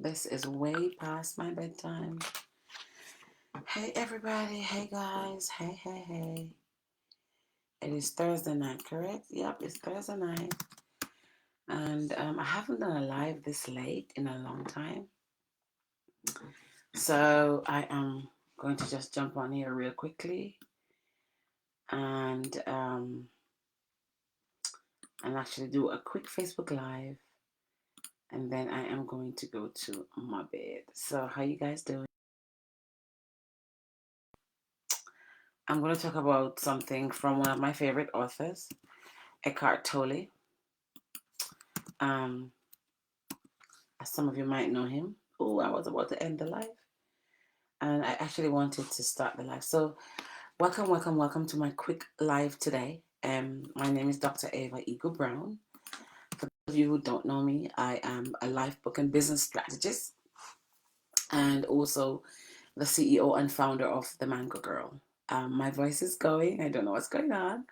This is way past my bedtime. Hey everybody, hey guys, hey. It is Thursday night, correct? Yep, it's Thursday night. And I haven't done a live this late in a long time. So I am going to just jump on here real quickly and actually do a quick Facebook Live. And then I am going to go to my bed. So how you guys doing? I'm going to talk about something from one of my favorite authors, Eckhart Tolle. As some of you might know him. Oh, I was about to end the live. And I actually wanted to start the live. So welcome to my quick live today. My name is Dr. Ava Eagle Brown. For those of you who don't know me, I am a life book and business strategist and also the CEO and founder of The Mango Girl. My voice is going. I don't know what's going on,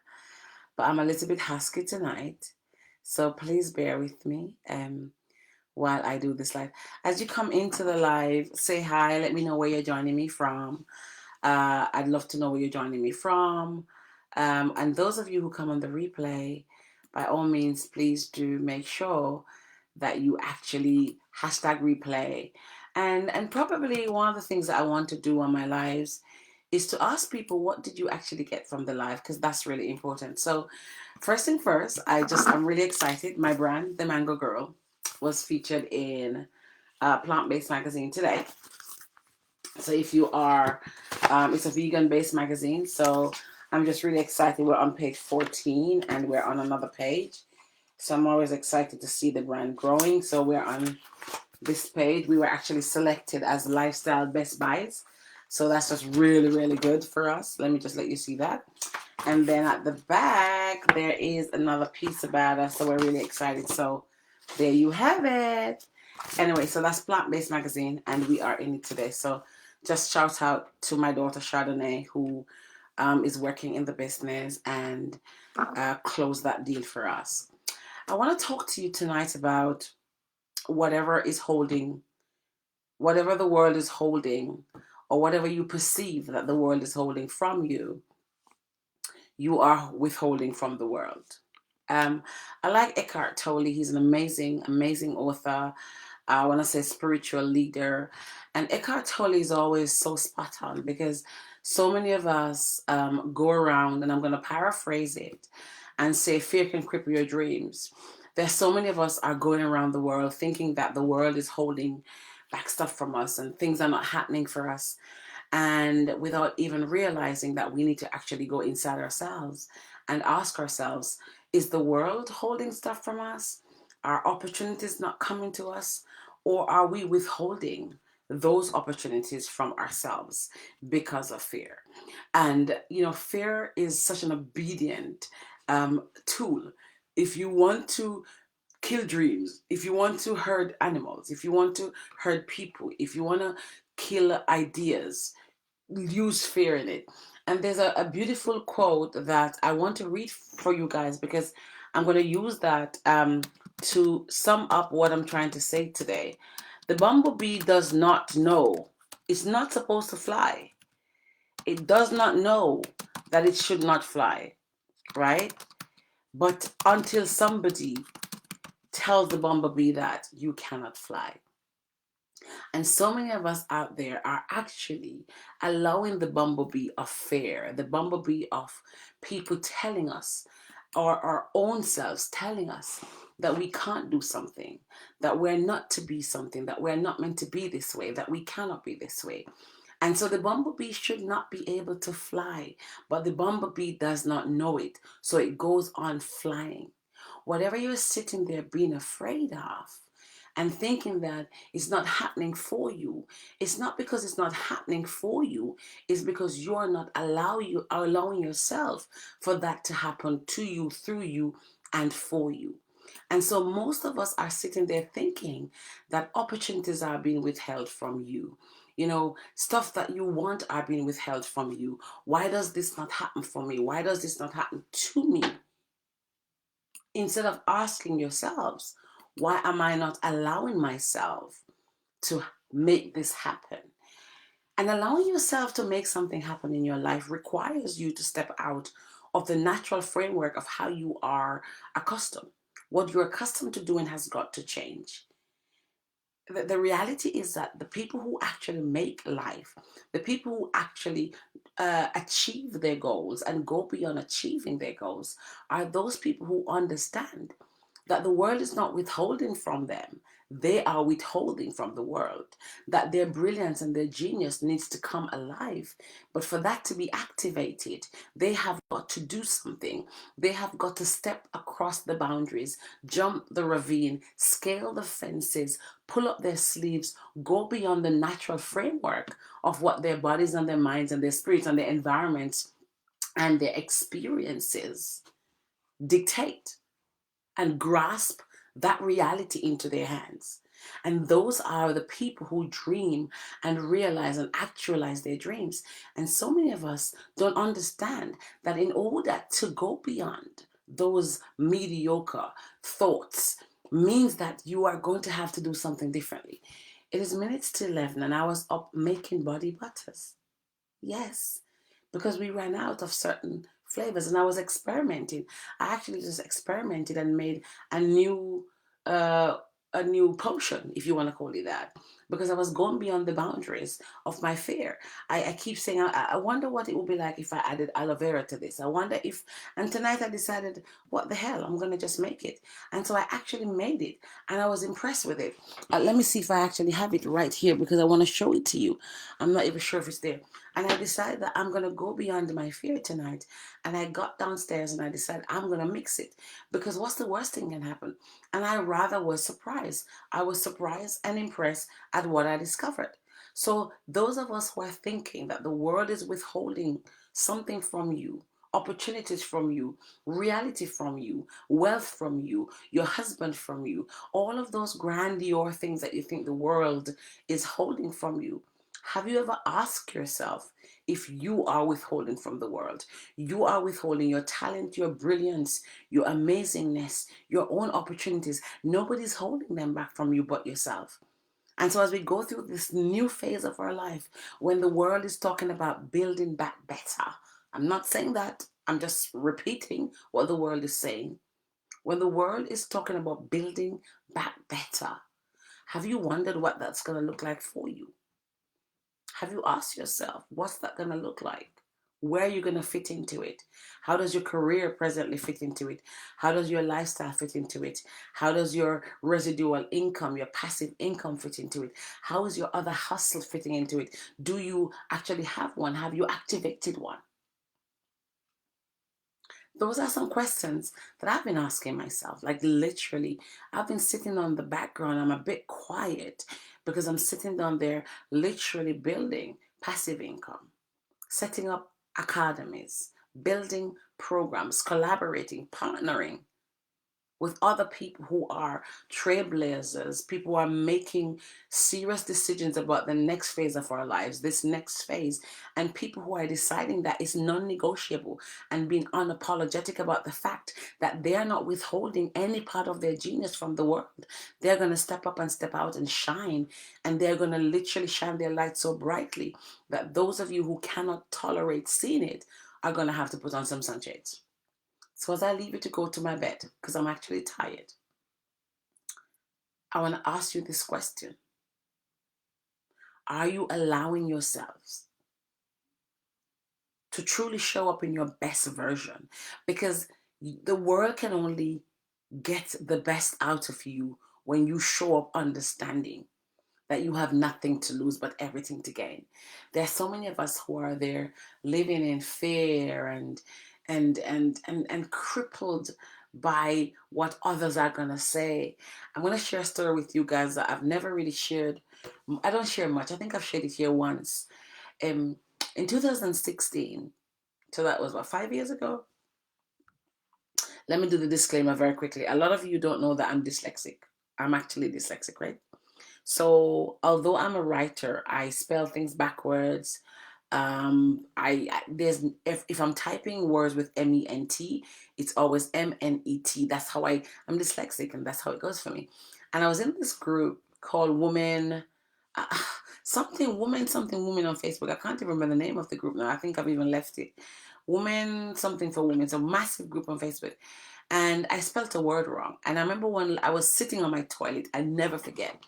but I'm a little bit husky tonight. So please bear with me while I do this live. As you come into the live, say hi. Let me know where you're joining me from. I'd love to know where you're joining me from. And those of you who come on the replay, by all means, please do make sure that you actually hashtag replay. And probably one of the things that I want to do on my lives is to ask people, what did you actually get from the live? Because that's really important. So first thing first, I'm really excited. My brand, The Mango Girl, was featured in Plant-Based Magazine today. So if you are, it's a vegan-based magazine. So I'm just really excited. We're on page 14 and we're on another page. So I'm always excited to see the brand growing. So we're on this page. We were actually selected as Lifestyle Best Buys. So that's just really, really good for us. Let me just let you see that. And then at the back, there is another piece about us. So we're really excited. So there you have it. Anyway, so that's Plant-Based Magazine, and we are in it today. So just shout out to my daughter Chardonnay, who is working in the business and closed that deal for us. I want to talk to you tonight about whatever the world is holding, or whatever you perceive that the world is holding from you, you are withholding from the world. I like Eckhart Tolle. He's an amazing, amazing author. I want to say spiritual leader. And Eckhart Tolle is always so spot on, because so many of us go around, and I'm going to paraphrase it and say fear can cripple your dreams. There's so many of us are going around the world thinking that the world is holding back stuff from us and things are not happening for us. And without even realizing that we need to actually go inside ourselves and ask ourselves, is the world holding stuff from us? Are opportunities not coming to us? Or are we withholding those opportunities from ourselves because of fear? And, fear is such an obedient tool. If you want to kill dreams, if you want to hurt animals, if you want to hurt people, if you want to kill ideas, use fear in it. And there's a beautiful quote that I want to read for you guys, because I'm going to use that to sum up what I'm trying to say today. The bumblebee does not know. It's not supposed to fly. It does not know that it should not fly, right? But until somebody tells the bumblebee that you cannot fly. And so many of us out there are actually allowing the bumblebee of fear, the bumblebee of people telling us, or our own selves telling us, that we can't do something, that we're not to be something, that we're not meant to be this way, that we cannot be this way. And so the bumblebee should not be able to fly, but the bumblebee does not know it. So it goes on flying. Whatever you're sitting there being afraid of, and thinking that it's not happening for you, it's not because it's not happening for you, it's because you're not allowing yourself for that to happen to you, through you, and for you. And so most of us are sitting there thinking that opportunities are being withheld from you. Stuff that you want are being withheld from you. Why does this not happen for me? Why does this not happen to me? Instead of asking yourselves, why am I not allowing myself to make this happen. And allowing yourself to make something happen in your life requires you to step out of the natural framework of how you are accustomed. What you're accustomed to doing has got to change. The reality is that the people who actually make life, the people who actually achieve their goals and go beyond achieving their goals, are those people who understand that the world is not withholding from them. They are withholding from the world. That their brilliance and their genius needs to come alive. But for that to be activated, they have got to do something. They have got to step across the boundaries, jump the ravine, scale the fences, pull up their sleeves, go beyond the natural framework of what their bodies and their minds and their spirits and their environments and their experiences dictate, and grasp that reality into their hands. And those are the people who dream and realize and actualize their dreams. And so many of us don't understand that in order to go beyond those mediocre thoughts means that you are going to have to do something differently. It is minutes to 11 and I was up making body butters. Yes, because we ran out of certain flavors and I was experimenting. I actually just experimented and made a new uh a new potion, if you want to call it that, because I was going beyond the boundaries of my fear. I keep saying, I wonder what it would be like if I added aloe vera to this. I wonder if, and tonight I decided, what the hell, I'm going to just make it. And so I actually made it and I was impressed with it. Let me see if I actually have it right here because I want to show it to you. I'm not even sure if it's there. And I decided that I'm going to go beyond my fear tonight. And I got downstairs and I decided I'm going to mix it. Because what's the worst thing can happen? And I rather was surprised. I was surprised and impressed at what I discovered. So those of us who are thinking that the world is withholding something from you, opportunities from you, reality from you, wealth from you, your husband from you, all of those grandeur things that you think the world is holding from you, have you ever asked yourself if you are withholding from the world? You are withholding your talent, your brilliance, your amazingness, your own opportunities. Nobody's holding them back from you but yourself. And so as we go through this new phase of our life, when the world is talking about building back better, I'm not saying that, I'm just repeating what the world is saying. When the world is talking about building back better, have you wondered what that's going to look like for you? Have you asked yourself, what's that going to look like? Where are you going to fit into it? How does your career presently fit into it? How does your lifestyle fit into it? How does your residual income, your passive income fit into it? How is your other hustle fitting into it? Do you actually have one? Have you activated one? Those are some questions that I've been asking myself. Like literally, I've been sitting on the background. I'm a bit quiet because I'm sitting down there literally building passive income, setting up academies, building programs, collaborating, partnering with other people who are trailblazers, people who are making serious decisions about the next phase of our lives, this next phase, and people who are deciding that it's non-negotiable and being unapologetic about the fact that they are not withholding any part of their genius from the world. They're going to step up and step out and shine, and they're going to literally shine their light so brightly that those of you who cannot tolerate seeing it are going to have to put on some sunshades. So as I leave you to go to my bed, because I'm actually tired, I want to ask you this question. Are you allowing yourselves to truly show up in your best version? Because the world can only get the best out of you when you show up understanding that you have nothing to lose but everything to gain. There are so many of us who are there living in fear and crippled by what others are gonna say. I'm gonna share a story with you guys that I've never really shared. I don't share much. I think I've shared it here once. Um, in 2016, so that was what, 5 years ago. Let me do the disclaimer very quickly. A lot of you don't know that I'm dyslexic. I'm actually dyslexic, right? So although I'm a writer, I spell things backwards. I there's if I'm typing words with MENT, it's always MNET. That's how I'm dyslexic, and that's how it goes for me. And I was in this group called Women. uh, something woman on Facebook. I can't even remember the name of the group now. I think I've even left it. Woman something for women. It's a massive group on Facebook. And I spelt a word wrong. And I remember when I was sitting on my toilet, I never forget.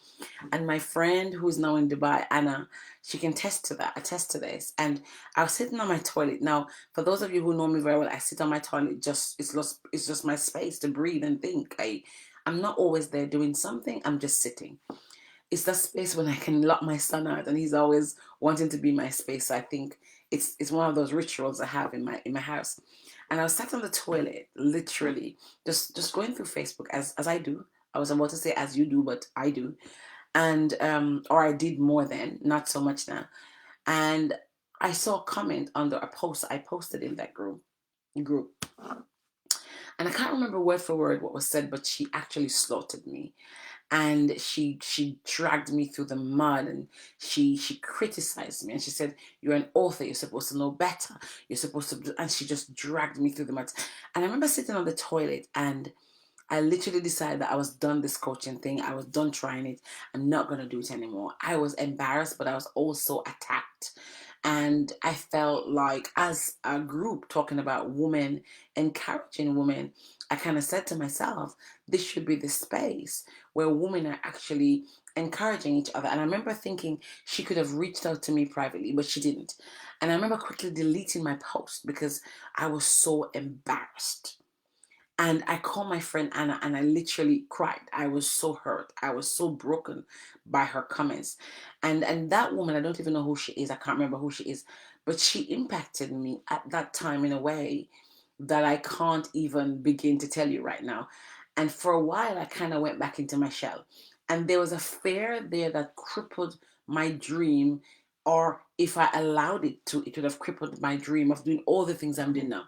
And my friend who's now in Dubai, Anna, she can attest to this. And I was sitting on my toilet. Now, for those of you who know me very well, I sit on my toilet, it's just my space to breathe and think. I'm not always there doing something, I'm just sitting. It's that space when I can lock my son out, and he's always wanting to be my space. So I think it's one of those rituals I have in my house. And I was sat on the toilet, literally, just going through Facebook as I do. I was about to say as you do, but I do. And or I did more then, not so much now. And I saw a comment under a post I posted in that group. And I can't remember word for word what was said, but she actually slaughtered me. And she dragged me through the mud, and she criticized me, and she said, "You're an author, you're supposed to know better, you're supposed to," and she just dragged me through the mud. And I remember sitting on the toilet, and I literally decided that I was done this coaching thing. I was done trying it. I'm not going to do it anymore. I was embarrassed, but I was also attacked. And I felt like, as a group talking about women, encouraging women, I kind of said to myself, this should be the space where women are actually encouraging each other. And I remember thinking she could have reached out to me privately, but she didn't. And I remember quickly deleting my post because I was so embarrassed. And I called my friend Anna, and I literally cried. I was so hurt. I was so broken by her comments. And that woman, I don't even know who she is. I can't remember who she is. But she impacted me at that time in a way that I can't even begin to tell you right now. And for a while, I kind of went back into my shell. And there was a fear there that crippled my dream, or if I allowed it to, it would have crippled my dream of doing all the things I'm doing now.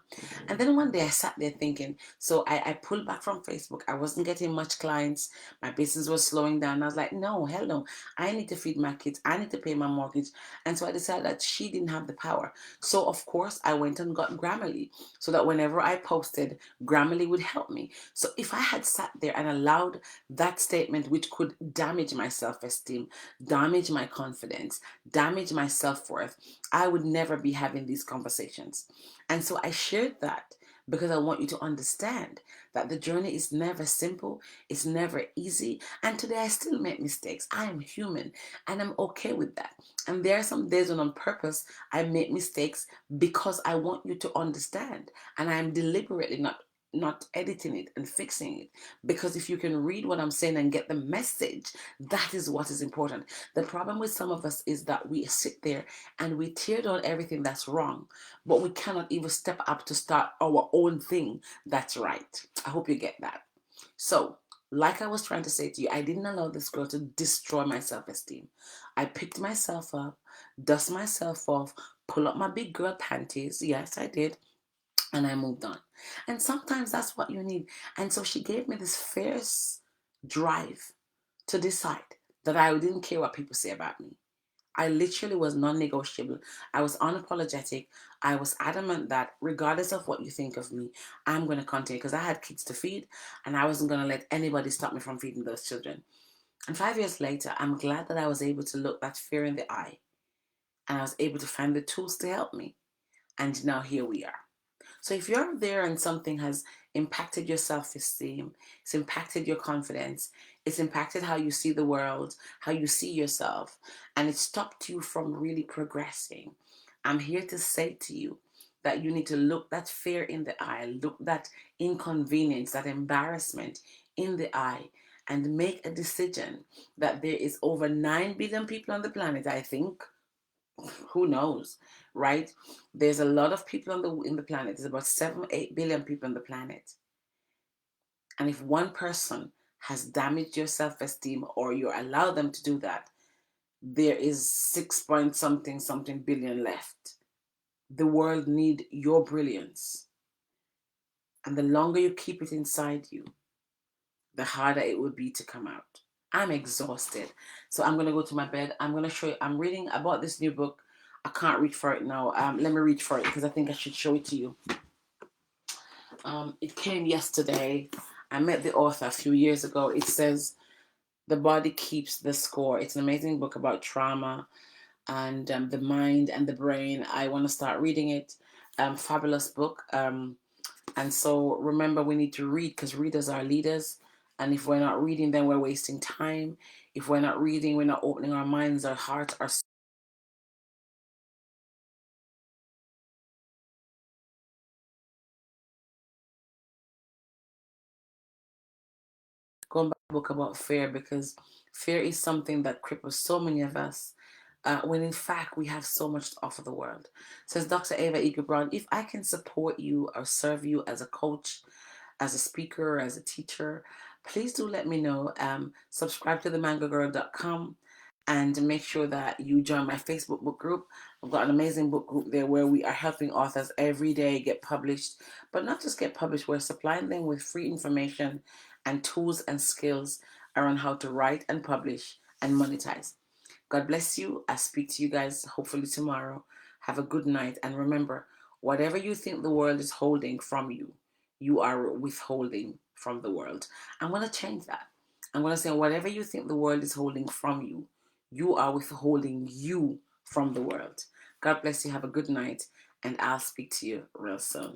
And then one day I sat there thinking, so I pulled back from Facebook. I wasn't getting much clients. My business was slowing down. I was like, no, hell no. I need to feed my kids. I need to pay my mortgage. And so I decided that she didn't have the power. So of course I went and got Grammarly so that whenever I posted, Grammarly would help me. So if I had sat there and allowed that statement, which could damage my self-esteem, damage my confidence, damage my self-worth, I would never be having these conversations. And so I shared that because I want you to understand that the journey is never simple, it's never easy, and today I still make mistakes. I am human, and I'm okay with that. And there are some days when on purpose I make mistakes because I want you to understand, and I am deliberately not editing it and fixing it, because if you can read what I'm saying and get the message, that is what is important. The problem with some of us is that we sit there and we tear down everything that's wrong, but we cannot even step up to start our own thing that's right. I hope you get that. So, like I was trying to say to you, I didn't allow this girl to destroy my self-esteem. I picked myself up, dust myself off, pull up my big girl panties. Yes, I did. And I moved on. And sometimes that's what you need. And so she gave me this fierce drive to decide that I didn't care what people say about me. I literally was non-negotiable. I was unapologetic. I was adamant that regardless of what you think of me, I'm going to continue, because I had kids to feed, and I wasn't going to let anybody stop me from feeding those children. And 5 years later, I'm glad that I was able to look that fear in the eye, and I was able to find the tools to help me. And now here we are. So if you're there and something has impacted your self-esteem, it's impacted your confidence, it's impacted how you see the world, how you see yourself, and it stopped you from really progressing, I'm here to say to you that you need to look that fear in the eye, look that inconvenience, that embarrassment in the eye, and make a decision that there is over 9 billion people on the planet, I think. Who knows, right? There's a lot of people on the planet. There's about 7-8 billion people on the planet. And if one person has damaged your self-esteem, or you allow them to do that, there is 6 point something billion left. The world need your brilliance. And the longer you keep it inside you, the harder it will be to come out. I'm exhausted. So I'm going to go to my bed. I'm going to show you. I'm reading about this new book. I can't reach for it now. Let me reach for it because I think I should show it to you. It came yesterday. I met the author a few years ago. It says, The Body Keeps the Score. It's an amazing book about trauma and the mind and the brain. I want to start reading it. Fabulous book. And so remember, we need to read because readers are leaders. And if we're not reading, then we're wasting time. If we're not reading, we're not opening our minds, our hearts, our going back to the book about fear, because fear is something that cripples so many of us. When in fact we have so much to offer the world. Says Dr. Ava Eagle Brown, if I can support you or serve you as a coach, as a speaker, as a teacher, please do let me know. Subscribe to themangogirl.com and make sure that you join my Facebook book group. I've got an amazing book group there where we are helping authors every day get published, but not just get published, we're supplying them with free information and tools and skills around how to write and publish and monetize. God bless you. I'll speak to you guys hopefully tomorrow. Have a good night. And remember, whatever you think the world is holding from you, you are withholding from the world. I'm going to change that. I'm going to say, whatever you think the world is holding from you, you are withholding you from the world. God bless you. Have a good night. And I'll speak to you real soon.